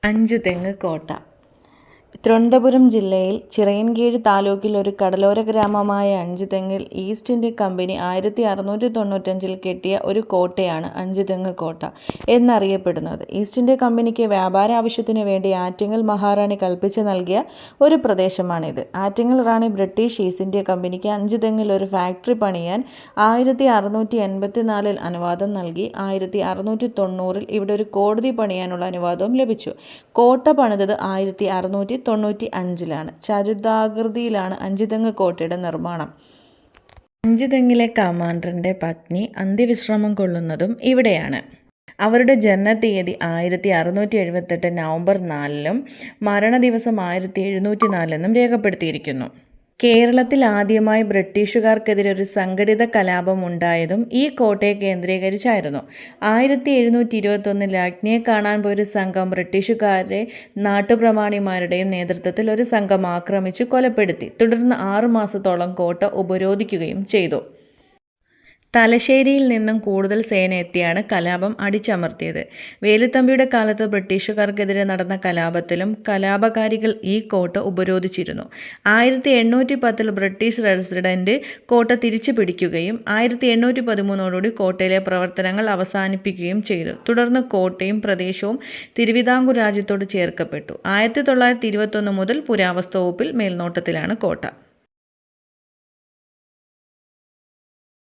അഞ്ചുതെങ്ങ് കോട്ട. തിരുവനന്തപുരം ജില്ലയിൽ ചിറയൻകീഴ് താലൂക്കിൽ ഒരു കടലോര ഗ്രാമമായ അഞ്ചുതെങ്ങിൽ ഈസ്റ്റ് ഇന്ത്യ കമ്പനി 1695 കെട്ടിയ ഒരു കോട്ടയാണ് അഞ്ചുതെങ്ങ് കോട്ട എന്നറിയപ്പെടുന്നത്. ഈസ്റ്റ് ഇന്ത്യ കമ്പനിക്ക് വ്യാപാര ആവശ്യത്തിനു വേണ്ടി ആറ്റിങ്ങൽ മഹാറാണി കൽപ്പിച്ചു നൽകിയ ഒരു പ്രദേശമാണിത്. ആറ്റിങ്ങൽ റാണി ബ്രിട്ടീഷ് ഈസ്റ്റ് ഇന്ത്യ കമ്പനിക്ക് അഞ്ചുതെങ്ങിൽ ഒരു ഫാക്ടറി പണിയാൻ 1684 അനുവാദം നൽകി. 1690 ഇവിടെ ഒരു കോടതി പണിയാനുള്ള അനുവാദവും ലഭിച്ചു. കോട്ട പണിതത് 1695 ചതുരാകൃതിയിലാണ് അഞ്ചുതെങ്ങ് കോട്ടയുടെ നിർമ്മാണം. അഞ്ചുതെങ്ങിലെ കമാൻഡറിൻ്റെ പത്നി അന്ത്യവിശ്രമം കൊള്ളുന്നതും ഇവിടെയാണ്. അവരുടെ ജനനത്തീയതി 1678 നവംബർ 4 മരണദിവസം 1704 രേഖപ്പെടുത്തിയിരിക്കുന്നു. കേരളത്തിൽ ആദ്യമായി ബ്രിട്ടീഷുകാർക്കെതിരെ ഒരു സംഘടിത കലാപം ഉണ്ടായതും ഈ കോട്ടയെ കേന്ദ്രീകരിച്ചായിരുന്നു. 1721 അഗ്നിയെ കാണാൻ പോയൊരു സംഘം ബ്രിട്ടീഷുകാരെ നാട്ടുപ്രമാണിമാരുടെയും നേതൃത്വത്തിൽ ഒരു സംഘം ആക്രമിച്ച് കൊലപ്പെടുത്തി. തുടർന്ന് 6 മാസത്തോളം കോട്ട ഉപരോധിക്കുകയും ചെയ്തു. തലശ്ശേരിയിൽ നിന്നും കൂടുതൽ സേന എത്തിയാണ് കലാപം അടിച്ചമർത്തിയത്. വേലുത്തമ്പിയുടെ കാലത്ത് ബ്രിട്ടീഷുകാർക്കെതിരെ നടന്ന കലാപത്തിലും കലാപകാരികൾ ഈ കോട്ട ഉപരോധിച്ചിരുന്നു. 1810 ബ്രിട്ടീഷ് റെസിഡന്റ് കോട്ട തിരിച്ചു പിടിക്കുകയും 1813 കോട്ടയിലെ പ്രവർത്തനങ്ങൾ അവസാനിപ്പിക്കുകയും ചെയ്തു. തുടർന്ന് കോട്ടയും പ്രദേശവും തിരുവിതാംകൂർ രാജ്യത്തോട് ചേർക്കപ്പെട്ടു. 1921 മുതൽ പുരാവസ്തു വകുപ്പിൽ മേൽനോട്ടത്തിലാണ് കോട്ട.